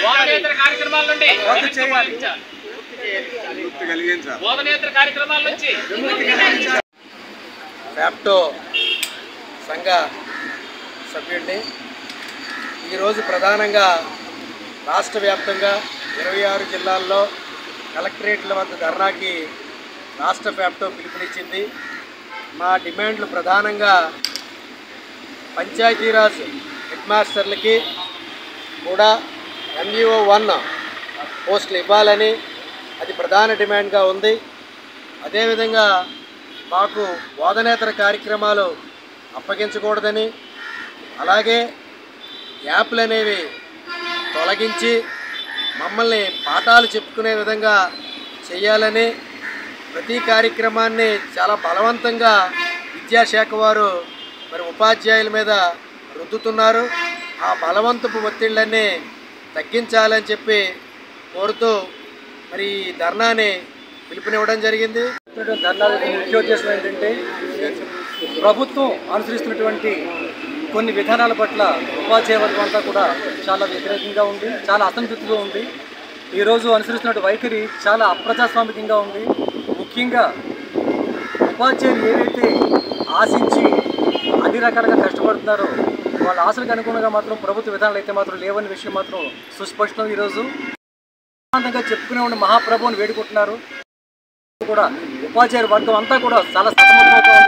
బోధనేతర కార్యక్రమాల నుండి బోధనేతర కార్యక్రమాల నుంచి ఫ్యాప్టో సంఘ సభ్యుడిని ఈరోజు ప్రధానంగా రాష్ట్ర వ్యాప్తంగా 26 జిల్లాల్లో కలెక్టరేట్ల వద్ద ధర్నాకి రాష్ట్ర ఫ్యాప్టో పిలుపునిచ్చింది. మా డిమాండ్లు ప్రధానంగా పంచాయతీరాజ్ హెడ్ మాస్టర్లకి కూడా MVO 1 పోస్టులు ఇవ్వాలని అది ప్రధాన డిమాండ్గా ఉంది. అదేవిధంగా మాకు బోధనేతర కార్యక్రమాలు అప్పగించకూడదని, అలాగే యాప్లు అనేవి తొలగించి మమ్మల్ని పాఠాలు చెప్పుకునే విధంగా చేయాలని, ప్రతి కార్యక్రమాన్ని చాలా బలవంతంగా విద్యాశాఖ వారు మరి ఉపాధ్యాయుల మీద రుద్దుతున్నారు. ఆ బలవంతపు ఒత్తిళ్ళన్నీ తగ్గించాలని చెప్పి కోరుతూ మరి ఈ ధర్నాని పిలుపునివ్వడం జరిగింది. ధర్నాలకు ముఖ్య ఉద్దేశం ఏంటంటే ప్రభుత్వం అనుసరిస్తున్నటువంటి కొన్ని విధానాల పట్ల ఉపాధ్యాయ వర్గం అంతా కూడా చాలా వ్యతిరేకంగా ఉంది, చాలా అసంతృప్తిగా ఉంది. ఈరోజు అనుసరిస్తున్న వైఖరి చాలా అప్రజాస్వామికంగా ఉంది. ముఖ్యంగా ఉపాధ్యాయులు ఏవైతే ఆశించి అన్ని రకాలుగా కష్టపడుతున్నారో వాళ్ళ ఆశలకు అనుగుణంగా మాత్రం ప్రభుత్వ విధానాలు అయితే మాత్రం లేవని విషయం మాత్రం సుస్పష్టం. ఈరోజు చెప్పుకునే ఉన్న మహాప్రభువుని వేడుకుంటున్నారు కూడా ఉపాధ్యాయుల వర్గం అంతా కూడా చాలా సతమతమవుతూ